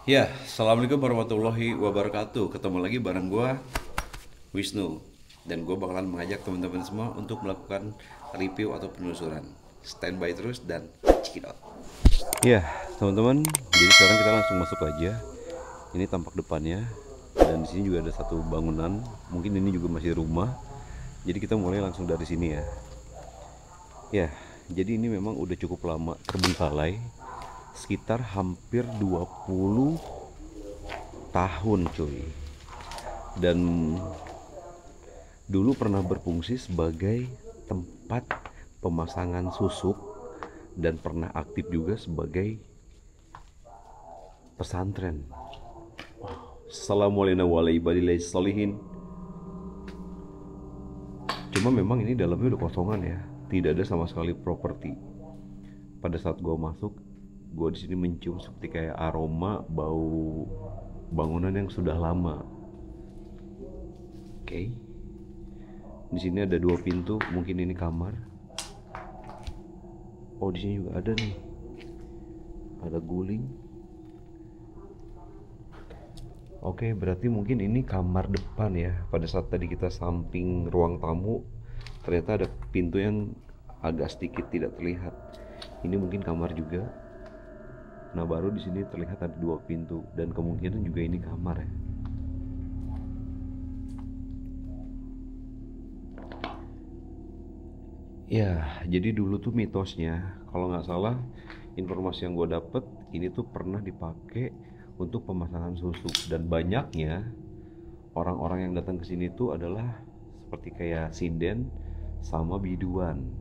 Ya, assalamualaikum warahmatullahi wabarakatuh. Ketemu lagi bareng gua Wisnu, dan gua bakalan mengajak teman-teman semua untuk melakukan review atau penelusuran. Standby terus dan check it out. Ya, teman-teman, jadi sekarang kita langsung masuk aja. Ini tampak depannya, dan di sini juga ada satu bangunan. Mungkin ini juga masih rumah. Jadi kita mulai langsung dari sini ya. Ya, jadi ini memang udah cukup lama terbengkalai, sekitar hampir 20 tahun cuy. Dan dulu pernah berfungsi sebagai tempat pemasangan susuk dan pernah aktif juga sebagai pesantren. Assalamualaikum warahmatullahi wabarakatuh. Cuma memang ini dalamnya udah kosongan ya, tidak ada sama sekali properti. Pada saat gua masuk, gua di sini mencium seperti kayak aroma bau bangunan yang sudah lama. Oke. Di sini ada dua pintu, mungkin ini kamar. Oh, di sini juga ada nih. Ada guling. Oke, berarti mungkin ini kamar depan ya. Pada saat tadi kita samping ruang tamu, ternyata ada pintu yang agak sedikit tidak terlihat. Ini mungkin kamar juga. Nah, baru di sini terlihat ada dua pintu dan kemungkinan juga ini kamar ya. Ya, jadi dulu tuh mitosnya, kalau nggak salah, informasi yang gue dapet, ini tuh pernah dipakai untuk pemasangan susuk, dan banyaknya orang-orang yang datang ke sini tuh adalah seperti kayak sinden sama biduan,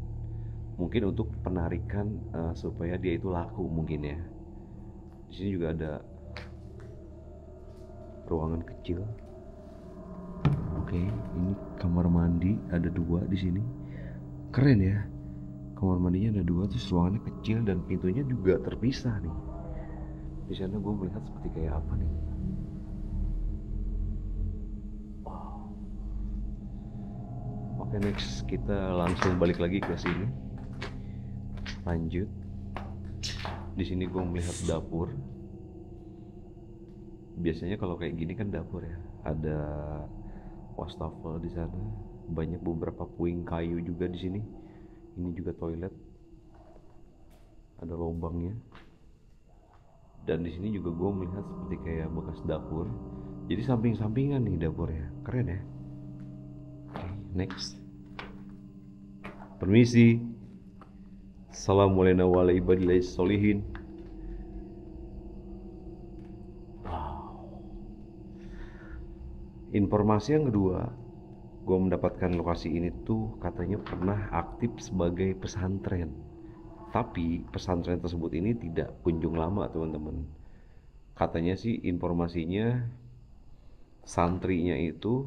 mungkin untuk penarikan supaya dia itu laku mungkin ya. Di sini juga ada ruangan kecil. Oke, ini kamar mandi ada dua di sini. Keren ya, kamar mandinya ada dua, terus ruangannya kecil dan pintunya juga terpisah nih. Di sana gue melihat seperti kayak apa nih. Wow. Oke, next kita langsung balik lagi ke sini. Lanjut. Di sini gue melihat dapur. Biasanya kalau kayak gini kan dapur ya, ada wastafel di sana, banyak beberapa puing kayu juga di sini. Ini juga toilet, ada lubangnya. Dan di sini juga gue melihat seperti kayak bekas dapur. Jadi samping-sampingan nih dapurnya, keren ya. Oke, next. Permisi. Assalamualaikum warahmatullahi wabarakatuh. Informasi yang kedua, gue mendapatkan lokasi ini tuh katanya pernah aktif sebagai pesantren. Tapi pesantren tersebut ini tidak kunjung lama teman-teman. Katanya sih informasinya santrinya itu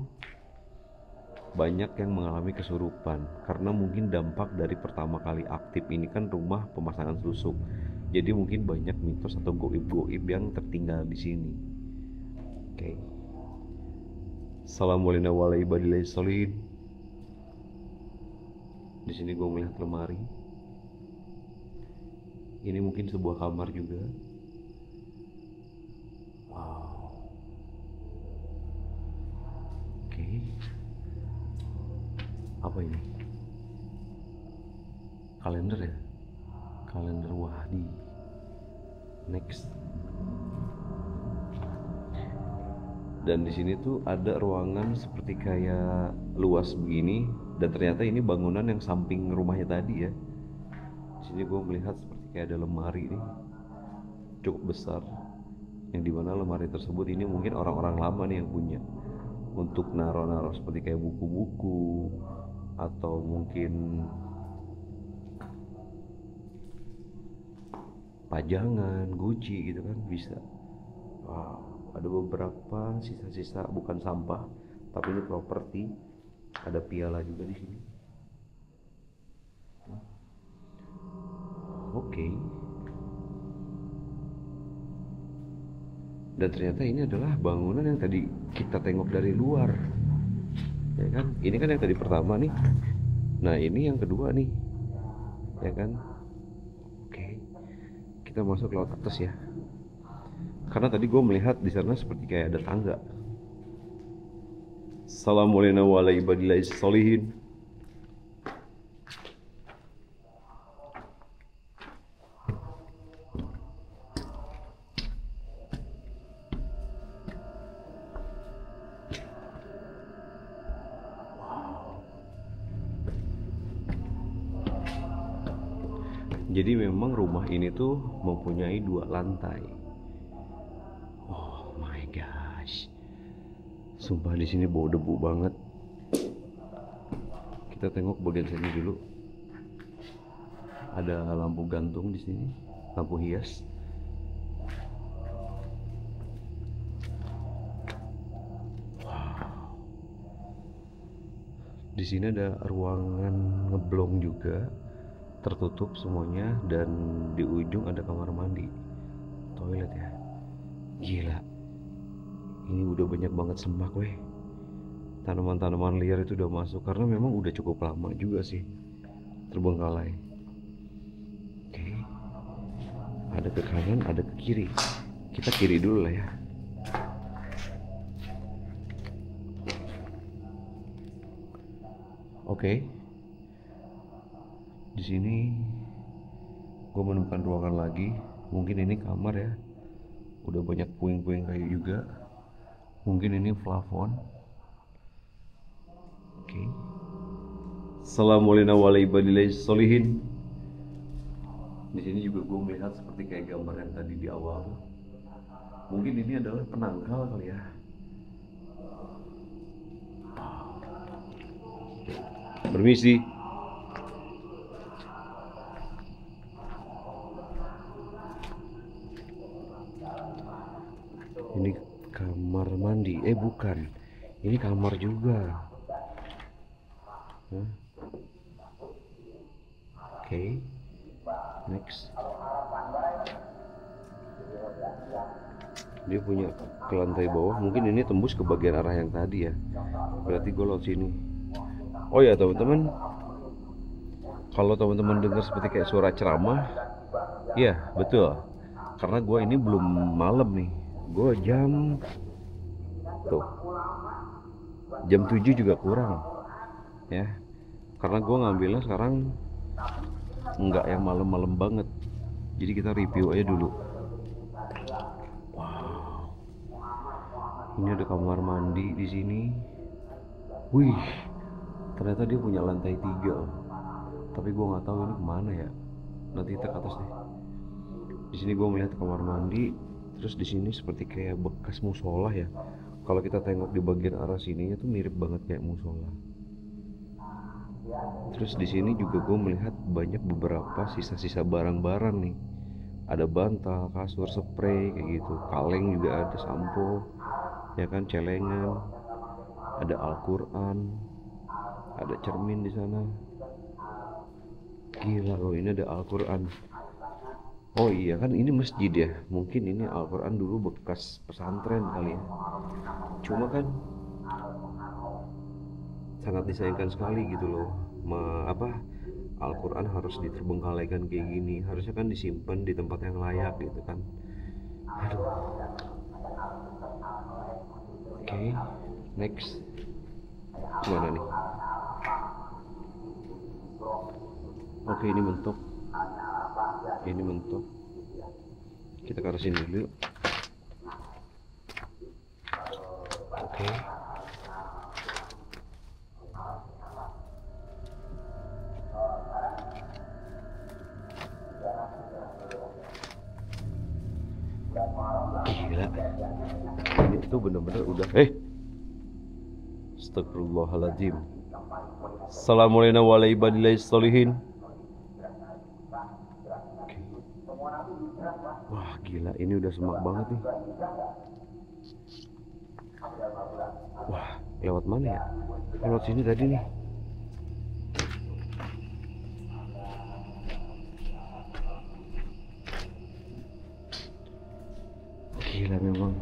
banyak yang mengalami kesurupan karena mungkin dampak dari pertama kali aktif ini kan rumah pemasangan susuk. Jadi mungkin banyak mitos atau goib-goib yang tertinggal di sini. Oke. Assalamualaikum warahmatullahi wabarakatuh. Di sini gue melihat lemari. Ini mungkin sebuah kamar juga. Wow. Oke. Apa ini? Kalender ya? Kalender Wahdi. Next. Dan di sini tuh ada ruangan seperti kayak luas begini, dan ternyata ini bangunan yang samping rumahnya tadi ya. Di sini gue melihat seperti kayak ada lemari nih, cukup besar, yang dimana lemari tersebut ini mungkin orang-orang lama nih yang punya, untuk naruh-naruh seperti kayak buku-buku atau mungkin pajangan, guci gitu kan bisa. Wow, ada beberapa sisa-sisa, bukan sampah, tapi ini properti. Ada piala juga di sini. Oke. Dan ternyata ini adalah bangunan yang tadi kita tengok dari luar. Ya kan? Ini kan yang tadi pertama nih. Nah, ini yang kedua nih. Ya kan? Oke. Kita masuk lewat atas ya. Karena tadi gue melihat di sana seperti kayak ada tangga. Assalamualaikum warahmatullahi wabarakatuh. Jadi memang rumah ini tuh mempunyai 2 lantai. Oh my gosh. Sumpah di sini bau debu banget. Kita tengok bagian sini dulu. Ada lampu gantung di sini, lampu hias. Wow. Di sini ada ruangan ngeblong juga, tertutup semuanya, dan di ujung ada kamar mandi, toilet ya. Gila, ini udah banyak banget semak weh. Tanaman-tanaman liar itu udah masuk karena memang udah cukup lama juga sih terbengkalai. Oke, ada ke kanan, ada ke kiri. Kita kiri dulu lah ya. Oke, di sini gue menemukan ruangan lagi. Mungkin ini kamar ya. Udah banyak puing-puing kayu juga. Mungkin ini plafon. Oke. Assalamualaikum warahmatullahi wabarakatuh. Di sini juga gue melihat seperti kayak gambar yang tadi di awal. Mungkin ini adalah penangkal kali ya. Permisi. Ini kamar mandi. Bukan. Ini kamar juga. Oke. Next. Dia punya ke lantai bawah. Mungkin ini tembus ke bagian arah yang tadi ya. Berarti gue lewat sini. Oh ya teman-teman, kalau teman-teman dengar seperti kayak suara ceramah, iya betul. Karena gue ini belum malam nih. Gue jam 7 juga kurang ya. Karena gue ngambilnya sekarang nggak yang malam-malam banget. Jadi kita review aja dulu. Wow, ini ada kamar mandi di sini. Wih, ternyata dia punya lantai 3. Tapi gue nggak tahu ini kemana ya. Nanti kita ke atas deh. Di sini gue melihat kamar mandi. Terus di sini seperti kayak bekas musola ya. Kalau kita tengok di bagian arah sininya tuh mirip banget kayak musola. Terus di sini juga gue melihat banyak beberapa sisa-sisa barang-barang nih. Ada bantal, kasur, spray kayak gitu. Kaleng juga ada, sampo, ya kan, celengan. Ada Al-Quran, ada cermin di sana. Gila loh, ini ada Al-Quran. Oh iya kan ini masjid ya. Mungkin ini Al-Quran dulu bekas pesantren kali ya. Cuma kan sangat disayangkan sekali gitu loh. Al-Quran harus diterbengkalaikan kayak gini. Harusnya kan disimpan di tempat yang layak gitu kan. Aduh. Oke, next. Mana nih? Oke, ini mentok. Ini mentok. Kita ke arah sini dulu. Oke. Gila. Ini tuh bener-bener udah. Astagfirullahaladzim. Assalamualaikum warahmatullahi wabarakatuh. Wah gila, ini udah semak banget nih. Wah, lewat mana ya? Lewat sini tadi nih. Gila memang.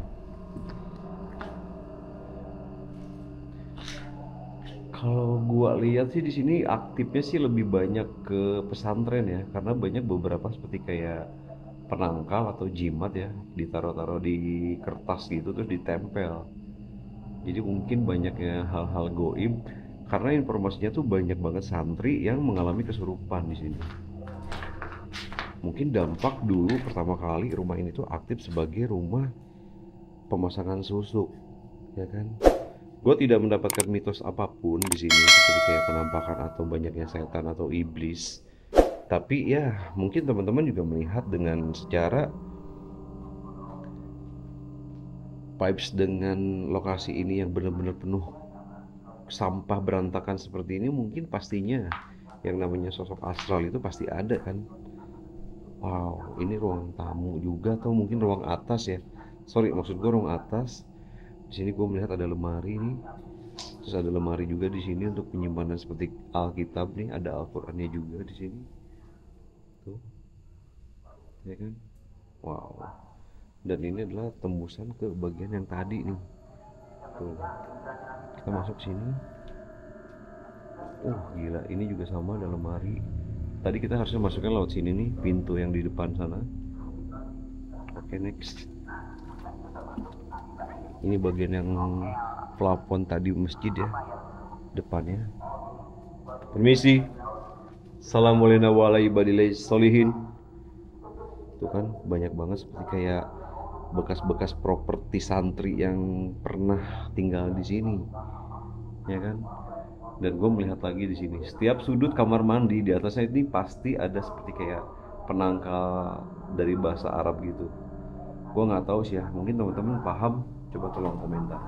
Kalau gua lihat sih di sini aktifnya sih lebih banyak ke pesantren ya, karena banyak beberapa seperti kayak penangkal atau jimat ya, ditaruh-taruh di kertas gitu terus ditempel. Jadi mungkin banyaknya hal-hal goib karena informasinya tuh banyak banget santri yang mengalami kesurupan di sini. Mungkin dampak dulu pertama kali rumah ini tuh aktif sebagai rumah pemasangan susuk, ya kan? Gue tidak mendapatkan mitos apapun di sini seperti kayak penampakan atau banyaknya setan atau iblis. Tapi ya mungkin teman-teman juga melihat dengan secara vibes dengan lokasi ini yang benar-benar penuh sampah berantakan seperti ini, mungkin pastinya yang namanya sosok astral itu pasti ada kan. Wow, ini ruang tamu juga atau mungkin ruang atas ya. Sorry, maksud gue ruang atas. Di sini gue melihat ada lemari nih. Terus ada lemari juga di sini untuk penyimpanan seperti Alkitab nih, ada Al-Qur'annya juga di sini. Tuh. Ya kan? Wow. Dan ini adalah tembusan ke bagian yang tadi nih. Tuh. Kita masuk sini. Gila, ini juga sama ada lemari. Tadi kita harusnya masuknya lewat sini nih, pintu yang di depan sana. Oke, next. Ini bagian yang plafon tadi masjid ya, depannya. Permisi. Assalamualaikum warahmatullahi wabarakatuh. Itu kan banyak banget seperti kayak bekas-bekas properti santri yang pernah tinggal di sini, ya kan? Dan gue melihat lagi di sini, setiap sudut kamar mandi di atasnya ini pasti ada seperti kayak penangkal dari bahasa Arab gitu. Gue nggak tahu sih ya, mungkin teman-teman paham, coba tolong komentar.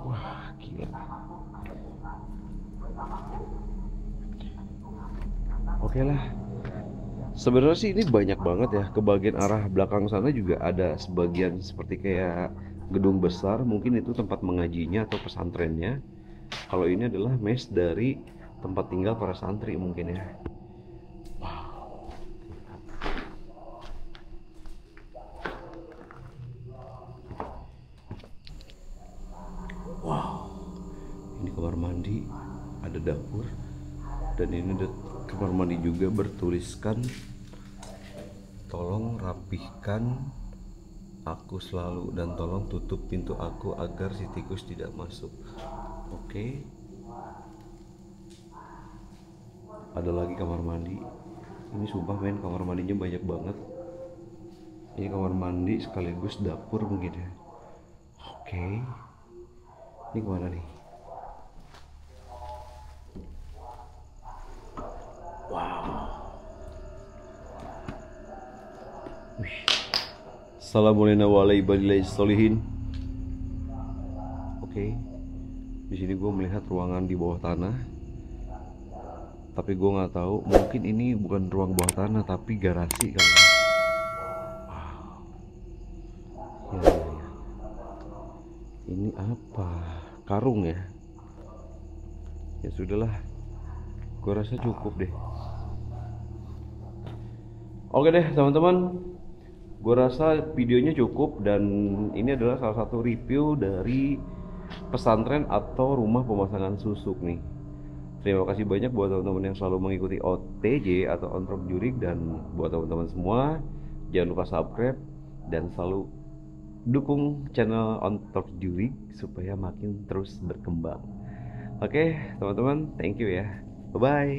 Wah, gila. Oke lah. Sebenarnya sih ini banyak banget ya. Ke bagian arah belakang sana juga ada sebagian seperti kayak gedung besar. Mungkin itu tempat mengajinya atau pesantrennya. Kalau ini adalah mes dari tempat tinggal para santri mungkin ya. Wow. Ini kamar mandi, ada dapur. Dan ini ada kamar mandi juga bertuliskan, tolong rapihkan aku selalu dan tolong tutup pintu aku agar si tikus tidak masuk. Oke. Ada lagi kamar mandi. Ini sumpah men, kamar mandinya banyak banget. Ini kamar mandi sekaligus dapur mungkin ya. Oke. Ini kemana nih? Assalamualaikum warahmatullahi wabarakatuh. Oke. Di sini gue melihat ruangan di bawah tanah. Tapi gue nggak tahu, mungkin ini bukan ruang bawah tanah tapi garasi kali. Wow. Ya. Ini apa? Karung ya? Ya sudahlah. Gue rasa cukup deh. Oke deh teman-teman, gue rasa videonya cukup dan ini adalah salah satu review dari pesantren atau rumah pemasangan susuk nih. Terima kasih banyak buat teman-teman yang selalu mengikuti OTJ atau On Top Jurik, dan buat teman-teman semua jangan lupa subscribe dan selalu dukung channel On Top Jurik supaya makin terus berkembang. Oke teman-teman, thank you ya, bye bye.